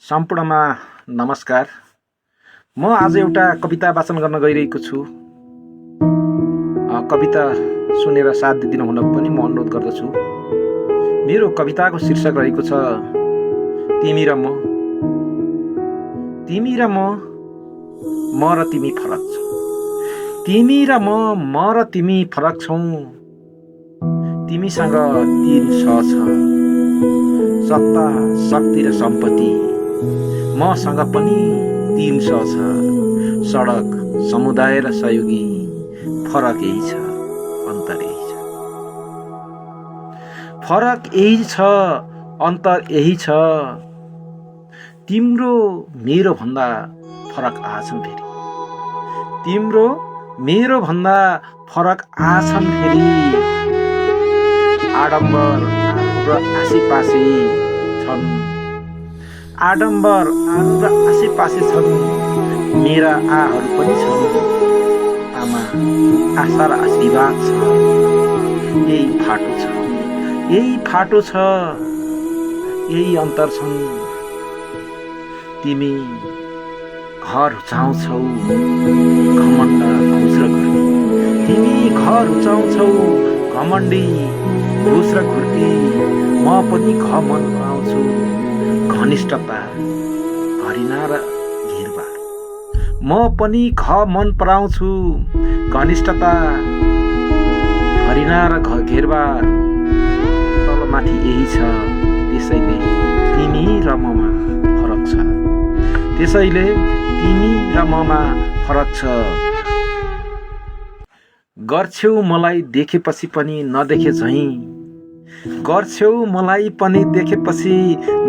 सम्पूर्णमा नमस्कार। म आज एउटा कविता वाचन गर्न गइरहेको छु। कविता सुनेर साथ दिनु हुन पनि म अनुरोध गर्दछु। मेरो कविताको शीर्षक रहेको छ तिमी र म। तिमी र म र तिमी फरक छौँ। तिमी र म र तिमी फरक छौँ। तिमीसँग 3 छ, सत्ता, शक्ति र सम्पत्ति। मसँग पनि 3 छ, सडक, समुदाय र सहयोगी। फरक यही छ, अन्तर यही छ। फरक यही छ, अन्तर यही छ। तिम्रो मेरो भन्दा फरक आछन् फेरि। तिम्रो मेरो भन्दा फरक आछन् फेरि। आडम्बर र आसेपासे छन्। आडम्बर र आसेपासे छन्। मेरा आहरू पनि छन्। आमा, आशा र आशीर्वाद छ। यही फाटो छ, यही फाटो छ, यही अन्तर छन्। तिमी घर रुचाउँछौ, घमण्ड घुस र घुर्ती। तिमी घर रुचाउँछौ, घमण्डी घुस र घुर्ती। म पनि घ मन पराउँछु, घनिष्ठता, घृणा र घेरबार। म पनि घ मन पराउँछु, घनिष्ठता, घृणा र घेरबार। तलमाथि यही छ, त्यसैले तिमी र ममा फरक छ। त्यसैले तिमी र ममा फरक छ। गर्छौ मलाई देखेपछि पनि नदेखे झैँ। गर्छौ मलाई पनि देखेपछि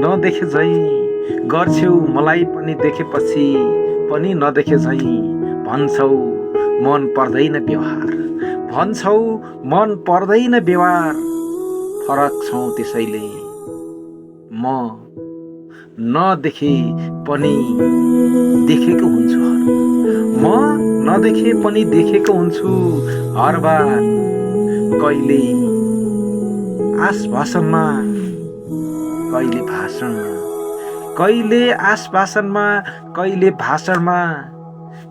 नदेखे झैँ। गर्छौ मलाई पनि देखेपछि पनि नदेखे झैँ। भन्छौ मन पर्दैन व्यवहार। भन्छौ मन पर्दैन व्यवहार। फरक छौँ त्यसैले म नदेखे पनि देखेको हुन्छु म नदेखे पनि देखेको हुन्छु हर बार। कहिले आश्वासनमा, कहिले भाषणमा, कहिले आश्वासनमा, कहिले भाषणमा,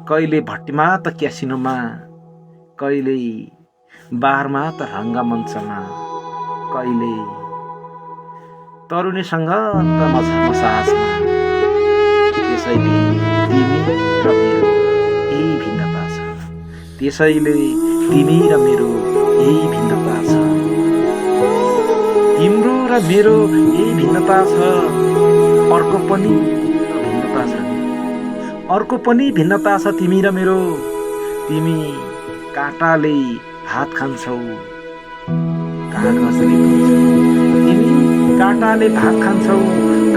कहिले भट्टीमा त क्यासिनोमा, कहिले बारमा त रङ्गमञ्चमा, कहिले तरुणीसँग त मसाजमा। त्यसैले तिमी र मेरो यही भिन्नता छ। त्यसैले तिमी र मेरो यही भिन्नता छ। तिम्रो र मेरो यही भिन्नता छ। अर्को पनि भिन्नता छ। अर्को पनि भिन्नता छ तिमी र मेरो। तिमी काँटाले भात खान्छौ, कागजले धुन्छौ। तिमी काँटाले भात खान्छौ,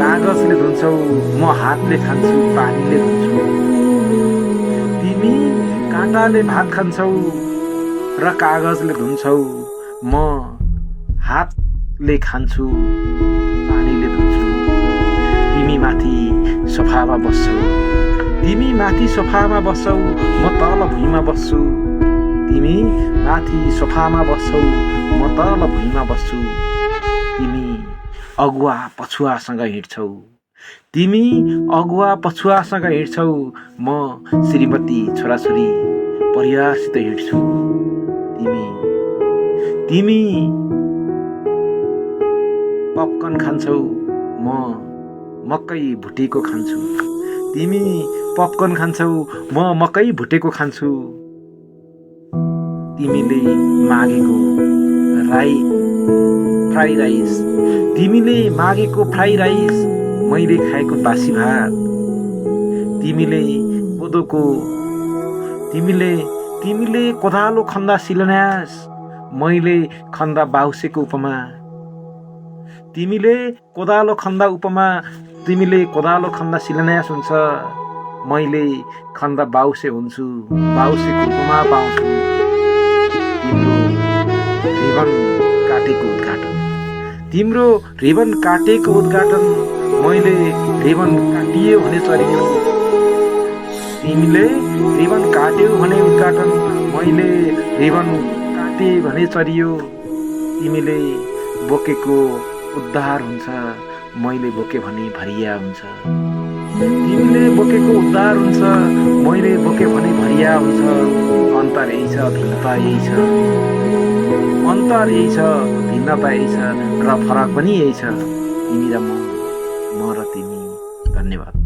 कागजले धुन्छौ। म हातले खान्छु, पानीले धुन्छु। तिमी काँटाले भात खान्छौ र कागजले धुन्छौ। म हातले खान्छु, पानीले धुन्छु। तिमी माथि सोफामा बस्छौ। तिमी माथि सोफामा बस्छौ, म तल भुइँमा बस्छु। तिमी माथि सोफामा बस्छौ, म तल भुइँमा बस्छु। तिमी अगुवा पछुवासँग हिँड्छौ। तिमी अगुवा पछुवासँग हिँड्छौ। म श्रीमती, छोराछोरी, परिवारसित हिँड्छु। तिमी पपकर्न खान्छौ, म मकै भुटेको खान्छु। तिमी पपकर्न खान्छौ, म मकै भुटेको खान्छु। तिमीले मागेको फ्राई राइस, तिमीले मागेको फ्राई राइस, मैले खाएको बासी भात। तिमीले कोदालो खन्दा शिलान्यास, मैले खन्दा बाउसेको उपमा। तिमीले कोदालो खन्दा उपमा, तिमीले कोदालो खन्दा शिलान्यास हुन्छ। मैले खन्दा बाउसे हुन्छु, बाउसेको उपमा पाउँछु। तिम्रो रिबन काटेको उद्घाटन, मैले रिबन काटियो भने चरियो। तिमीले रिबन काट्यौ भने उद्घाटन, मैले रिबन काटे भने चरियो। तिमीले बोकेको उद्धार हुन्छ, मैले बोके भने भरिया हुन्छ। तिमीले बोकेको उद्धार हुन्छ, मैले बोके भने भरिया हुन्छ। अन्तर यही छ, भिन्नता यही छ, अन्तर यही छ, भिन्नता यही छ र फरक पनि यही छ, तिमी र म र तिमी। धन्यवाद।